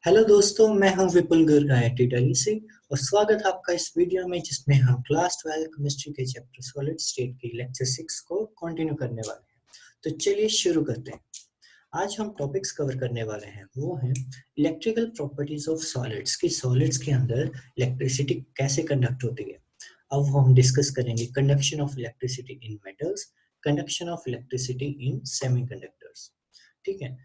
Hello दोस्तों, मैं हूं विपुल गर्ग आईआईटी दिल्ली से और स्वागत है आपका इस वीडियो में जिसमें हम क्लास 12 केमिस्ट्री के चैप्टर सॉलिड स्टेट की लेक्चर 6 को कंटिन्यू करने वाले हैं। तो चलिए शुरू करते हैं। आज हम टॉपिक्स कवर करने वाले हैं, वो हैं इलेक्ट्रिकल प्रॉपर्टीज ऑफ सॉलिड्स की सॉलिड्स के अंदर इलेक्ट्रिसिटी कैसे कंडक्ट होती है। अब हम डिस्कस करेंगे conduction of electricity in metals, conduction of electricity in semiconductors. ठीक है,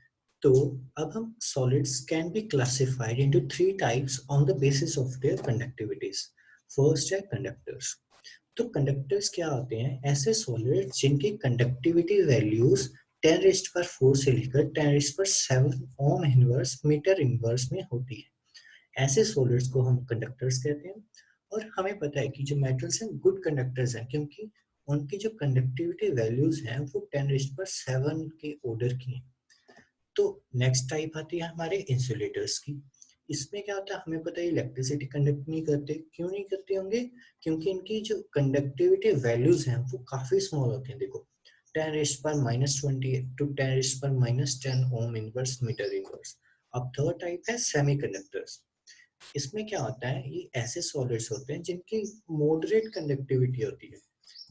तो अब हम solids can be classified into three types on the basis of their conductivities. First है conductors। तो कंडक्टर्स क्या होते हैं? ऐसे सॉलिड जिनकी कंडक्टिविटी वैल्यूज 10⁴ से लेकर 10⁷ ओम इनवर्स मीटर इनवर्स में होती है। ऐसे सॉलिड्स को हम कंडक्टर्स कहते हैं। और हमें पता है कि जो मेटल्स हैं गुड कंडक्टर्स हैं, क्योंकि उनकी जो कंडक्टिविटी वैल्यूज हैं वो 10⁷ के ऑर्डर की हैं। तो नेक्स्ट टाइप आती है हमारे इंसुलेटर्स की। इसमें क्या होता है, हमें पता है इलेक्ट्रिसिटी कंडक्ट नहीं करते। क्यों नहीं करते होंगे? क्योंकि इनकी जो कंडक्टिविटी वैल्यूज हैं वो काफी स्मॉल होती हैं। देखो 10⁻20 to 10⁻10 ohm inverse metre inverse. अब थर्ड टाइप है सेमीकंडक्टर्स। इसमें क्या होता है, ये ऐसे सॉलिड्स होते हैं जिनकी मॉडरेट कंडक्टिविटी होती है,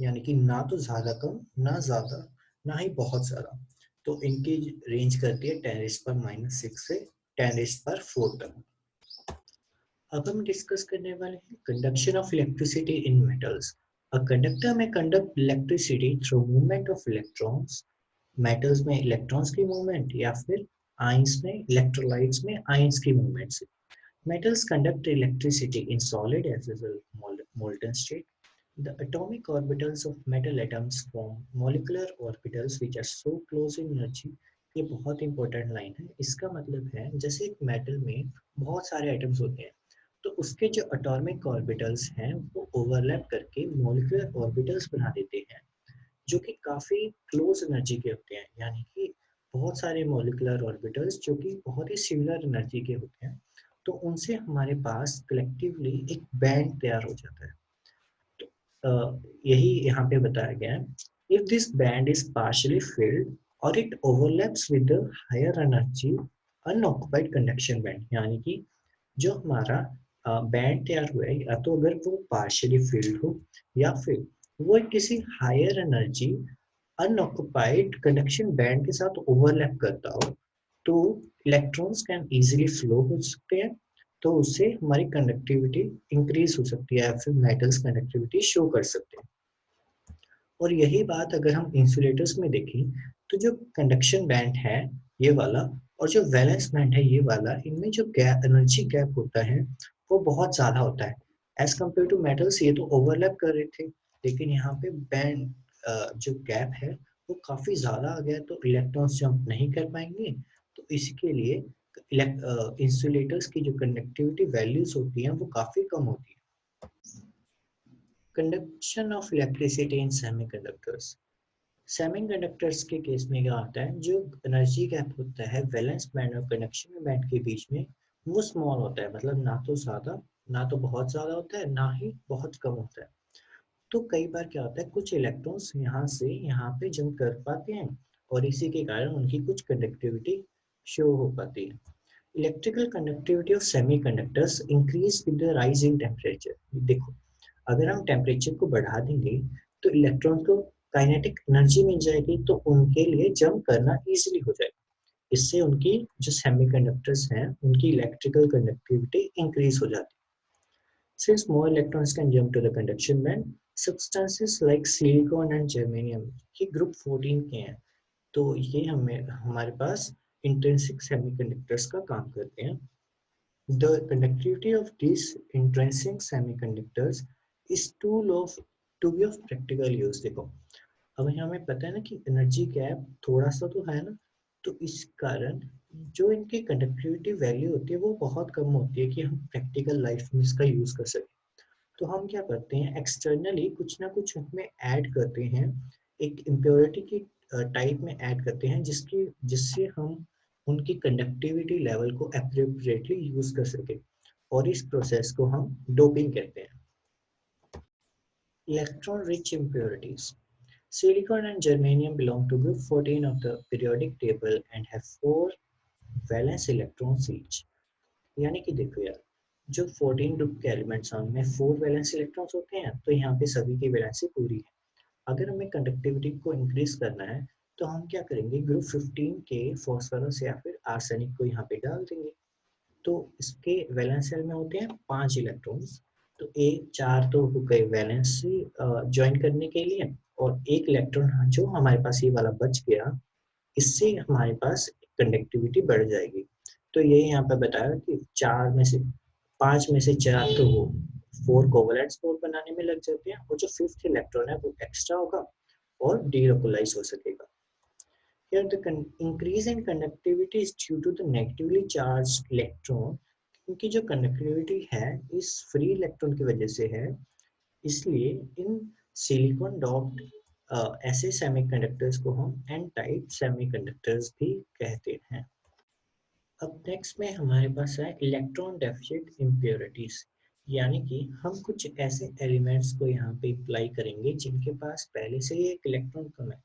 यानी कि ना तो ज्यादा कम ना ज्यादा ना ही बहुत ज्यादा। तो इनकी रेंज करती है 10⁻⁻6 से 10⁴ तक। अब हम डिस्कस करने वाले हैं conduction of electricity in metals. A conductor में conduct electricity through movement of electrons. Metals में इलेक्ट्रॉन्स की मूवमेंट या फिर आयंस में इलेक्ट्रोलाइट्स में आयंस की मूवमेंट से। Metals conduct electricity in solid as well as molten state. The atomic orbitals of metal atoms form molecular orbitals which are so close in energy. ये बहुत important line है। इसका मतलब है जैसे एक मेटल में बहुत सारे एटम्स होते हैं, तो उसके जो एटॉमिक ऑर्बिटल्स हैं वो ओवरलैप करके मॉलिक्यूलर ऑर्बिटल्स बना देते हैं, जो कि काफी क्लोज एनर्जी के होते हैं। यानी कि बहुत सारे मॉलिक्यूलर ऑर्बिटल्स जो कि बहुत ही सिमिलर एनर्जी के होते हैं, तो उनसे हमारे पास कलेक्टिवली एक बैंड तैयार हो जाता है। यही यहाँ पे बताया गया है। If this band is partially filled और it overlaps with the higher energy unoccupied conduction band, यानी कि जो हमारा बैंड तैयार हुआ है, या तो अगर वो पार्शियली फिल्ड हो या फिर वो किसी higher energy unoccupied conduction band के साथ ओवरलैप करता हो, तो इलेक्ट्रॉन्स कैन इजीली फ्लो हो सकते हैं। तो उससे हमारी कंडक्टिविटी इंक्रीज हो सकती है या फिर मेटल्स कंडक्टिविटी शो कर सकते हैं। और यही बात अगर हम इंसुलेटर्स में देखें, तो जो कंडक्शन बैंड है ये वाला और जो वैलेंस बैंड है ये वाला, इनमें जो गैप एनर्जी गैप होता है वो बहुत ज्यादा होता है। एज कम्पेयर टू मेटल्स ये तो ओवरलैप कर रहे थे, लेकिन यहाँ पे बैंड जो गैप है वो काफी ज्यादा आ गया, तो इलेक्ट्रॉन्स जंप नहीं कर पाएंगे। तो इसके लिए इंसुलेटर्स की जो कंडक्टिविटी वैल्यूज होती हैं वो काफी कम होती है। Conduction of electricity in semiconductors. Semiconductors के केस में क्या होता है, जो एनर्जी गैप होता है वैलेंस बैंड और कंडक्शन बैंड के बीच में, वो स्मॉल होता है। मतलब ना तो ज्यादा ना तो बहुत ज्यादा होता है, ना ही बहुत कम होता है। तो कई बार क्या होता है, कुछ इलेक्ट्रॉन्स यहाँ से यहाँ पे जंप कर पाते हैं और इसी के कारण उनकी कुछ कंडक्टिविटी शो हो पाती है। Electrical conductivity of semiconductors increase with the rise in temperature. देखो अगर हम टेम्परेचर को बढ़ा देंगे तो इलेक्ट्रॉन को काइनेटिक एनर्जी मिल जाएगी, तो उनके लिए जंप करना इजीली हो जाएगा। इससे उनकी जो सेमीकंडक्टर्स हैं उनकी इलेक्ट्रिकल कंडक्टिविटी इंक्रीज हो जाती है। Since more electrons can jump to the conduction band, substances like silicon and germanium ये ग्रुप 14 के हैं, तो ये हमें हमारे पास इंट्रिंसिक सेमीकंडक्टर्स का काम करते हैं। The conductivity of these intrinsic semiconductors is too low to be of practical use। देखो अब यहाँ हमें पता है ना कि एनर्जी गैप थोड़ा सा तो है ना, तो इस कारण जो इनकी कंडक्टिविटी वैल्यू होती है वो बहुत कम होती है कि हम प्रैक्टिकल लाइफ में इसका यूज कर सकें। तो हम क्या करते हैं, एक्सटर्नली कुछ ना कुछ उसमें ऐड करते हैं, एक इम्प्योरिटी की टाइप में ऐड करते हैं जिससे हम उनकी कंडक्टिविटी लेवल को एप्रोप्रिएटली यूज कर सके, और इस प्रोसेस को हम डोपिंग कहते हैं। Electron rich impurities. Silicon and germanium belong to group 14 of the periodic table and have 4 valence electrons each. यानी कि देखो यार, जो 14 ग्रुप के एलिमेंट्स हैं उनमें 4 वैलेंस इलेक्ट्रॉन्स होते हैं, तो यहाँ पे सभी की वैलेंसी पूरी है। अगर हमें कंडक्टिविटी को इंक्रीज करना है तो हम क्या करेंगे, ग्रुप 15 के फॉस्फोरस या फिर आर्सेनिक को यहाँ पे डाल देंगे। तो इसके वैलेंस शेल में होते हैं 5 इलेक्ट्रॉन्स, तो एक 4 तो हो गए वैलेंसी ज्वाइन करने के लिए, और एक इलेक्ट्रॉन जो हमारे पास ये वाला बच गया, इससे हमारे पास कंडक्टिविटी बढ़ जाएगी। तो ये यहाँ पे बताया कि 4 में से 5 में से 4 तो वो 4 कोवलेंट बॉन्ड बनाने में लग जाते हैं, और जो फिफ्थ इलेक्ट्रॉन है वो एक्स्ट्रा होगा और डीलोकलाइज हो सकेगा। Here the increase in conductivity is due to the negatively charged electron, क्योंकि जो कंडक्टिविटी है इस फ्री इलेक्ट्रॉन की वजह से है, इसलिए इन सिलिकॉन डॉप्ड ऐसे सेमीकंडक्टर्स को हम एन टाइप सेमीकंडक्टर्स भी कहते हैं। अब नेक्स्ट में हमारे पास है इलेक्ट्रॉन डेफिसिट इम्प्योरिटीज, यानी कि हम कुछ ऐसे एलिमेंट्स को यहाँ पे अप्लाई करेंगे जिनके पास पहले से ही एक इलेक्ट्रॉन कम है।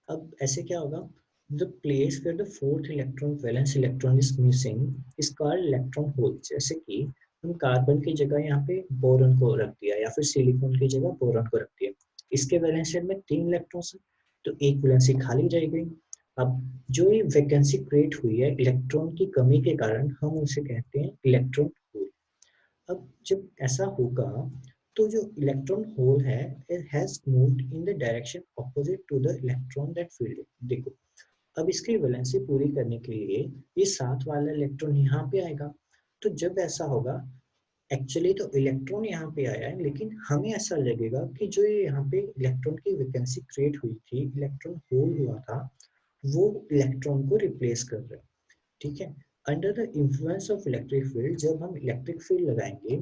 अब ऐसे क्या होगा, the place where the fourth electron valence electron is missing is called electron hole. जैसे कि हम कार्बन की जगह यहाँ पे बोरॉन को रख दिया या फिर सिलिकॉन की जगह बोरॉन को रख दिया, इसके वैलेंस शेल में 3 इलेक्ट्रॉन्स है, तो एक वैलेंसी खाली रह गई। अब जो ये वैकेंसी क्रिएट हुई है इलेक्ट्रॉन की कमी के कारण, हम उसे कहते हैं इलेक्ट्रॉन होल। अब जब ऐसा होगा तो जो इलेक्ट्रॉन होल है it has moved in the direction opposite to the electron that filled it। देखो, अब इसकी वैलेंसी पूरी करने के लिए ये साथ वाला इलेक्ट्रॉन यहाँ पे आएगा। तो जब ऐसा होगा, एक्चुअली तो इलेक्ट्रॉन यहाँ पे आया है, लेकिन हमें ऐसा लगेगा कि जो ये यहाँ पे इलेक्ट्रॉन की वैकेंसी क्रिएट हुई थी, इलेक्ट्रॉन होल हुआ था, वो इलेक्ट्रॉन को रिप्लेस कर रहा है। ठीक है, under the influence of electric field, जब हम इलेक्ट्रिक फील्ड लगाएंगे,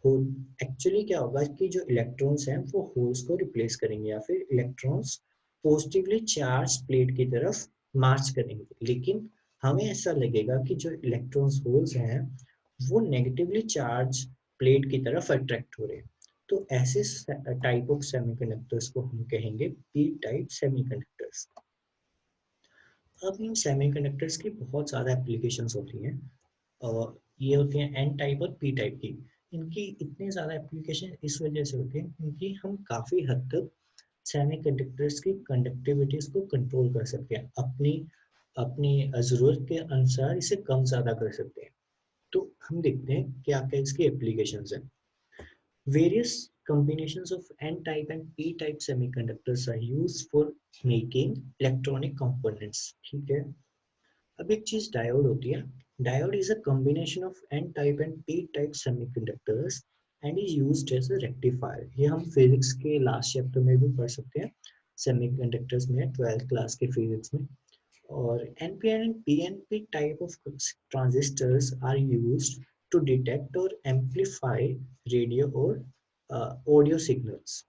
होल एक्चुअली क्या होगा कि जो इलेक्ट्रॉन्स हैं वो होल्स को रिप्लेस करेंगे, या फिर इलेक्ट्रॉन्स पॉजिटिवली चार्ज प्लेट की तरफ मार्च करेंगे, लेकिन हमें ऐसा लगेगा कि जो इलेक्ट्रॉन्स होल्स हैं वो नेगेटिवली चार्ज प्लेट की तरफ अट्रैक्ट हो रहे हैं। तो ऐसे टाइप ऑफ सेमीकंडक्टर्स को हम कहेंगे पी टाइप सेमीकंडक्टर्स। अब इन सेमीकंडक्टर्स की बहुत ज़्यादा एप्लीकेशंस होती हैं, और ये होती हैं एन टाइप और पी टाइप की। इनकी इतनी ज़्यादा एप्लीकेशन इस वजह से होती है क्योंकि हम काफ़ी हद तक सेमीकंडक्टर्स की कंडक्टिविटीज को कंट्रोल कर सकते हैं, अपनी अपनी ज़रूरत के अनुसार इसे कम ज़्यादा कर सकते हैं। तो हम देखते हैं क्या क्या इसकी एप्लीकेशंस हैं। Various combinations of N-type and P-type semiconductors are used for making electronic components। ठीक है, अब एक चीज डायोड होती है। Diode is a combination of N-type and P-type semiconductors and is used as a rectifier। ये हम फिजिक्स के लास्ट चैप्टर में भी पढ़ सकते हैं, सेमीकंडक्टर्स में 12th क्लास के फिजिक्स में। और NPN and PNP type of transistors are used to detect or amplify radio और ऑडियो सिग्नल्स।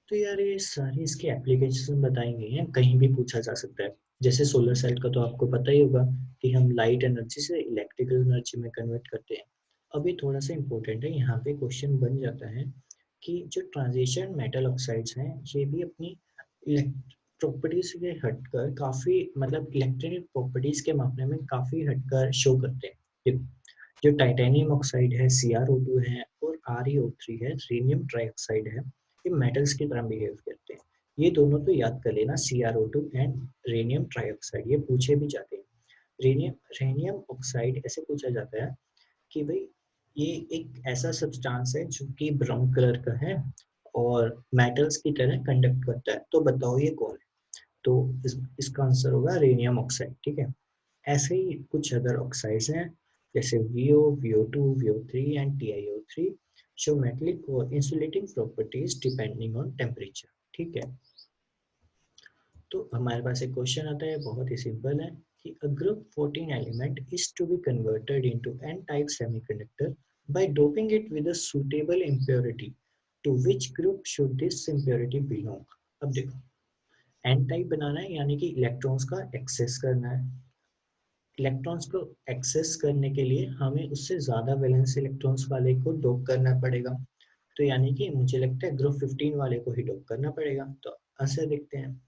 तो यार ये सारी इसकी एप्लीकेशन बताई गई हैं, कहीं भी पूछा जा सकता है। जैसे सोलर सेल का तो आपको पता ही होगा कि हम लाइट एनर्जी से इलेक्ट्रिकल एनर्जी में कन्वर्ट करते हैं। अभी थोड़ा सा इम्पोर्टेंट है, यहाँ पे क्वेश्चन बन जाता है कि जो ट्रांजिशन मेटल ऑक्साइड्स हैं ये भी अपनी प्रॉपर्टीज से हटकर काफी, मतलब इलेक्ट्रिक प्रॉपर्टीज के मामले में काफी हटकर शो करते हैं। जो टाइटेनियम ऑक्साइड है CrO2 है, और ReO3 है रेनियम ट्राइऑक्साइड है, ये मेटल्स की तरह बिहेव करते हैं। ये दोनों तो याद कर लेना, CrO2 एंड रेनियम ट्राइऑक्साइड, ये पूछे भी जाते हैं। रेनियम रेनियम ऑक्साइड ऐसे पूछा जाता है कि भाई ये एक ऐसा सब्सटेंस है जो कि ब्राउन कलर का है और मेटल्स की तरह कंडक्ट करता है, तो बताओ ये कौन है। तो इसका आंसर होगा रेनियम ऑक्साइड। ठीक है, ऐसे ही कुछ अदर ऑक्साइड्स हैं जैसे VO, VO2, VO3 and TiO3 show metallic और insulating properties depending on temperature. ठीक है, तो हमारे पास एक क्वेश्चन आता है, बहुत ही सिंपल है कि a group 14 element is to be converted into n-type semiconductor by doping it with a suitable impurity, to which group should this impurity belong। अब देखो, n टाइप बनाना है यानी कि इलेक्ट्रॉन्स का एक्सेस करना है। इलेक्ट्रॉन्स को एक्सेस करने के लिए हमें उससे ज़्यादा वैलेंस इलेक्ट्रॉन्स वाले को डोप करना पड़ेगा, तो यानी कि मुझे लगता है ग्रुप 15 वाले को ही डोप करना पड़ेगा। तो आंसर देखते हैं।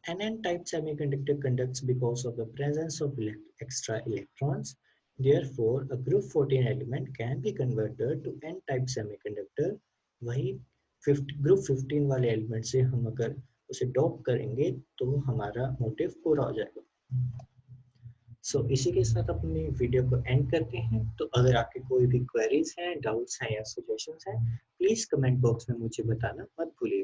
An n-type semiconductor conducts because of the presence of extra electrons Therefore, a group 14 element can be converted to n-type semiconductor. वही ग्रुप 15 वाले एलिमेंट से हम अगर उसे डॉप करेंगे तो हमारा मोटिव पूरा हो जाएगा। इसी के साथ अपनी वीडियो को एंड करते हैं। तो अगर आपके कोई भी क्वेरीज हैं, डाउट्स हैं या सजेशंस हैं, प्लीज कमेंट बॉक्स में मुझे बताना मत भूलिएगा।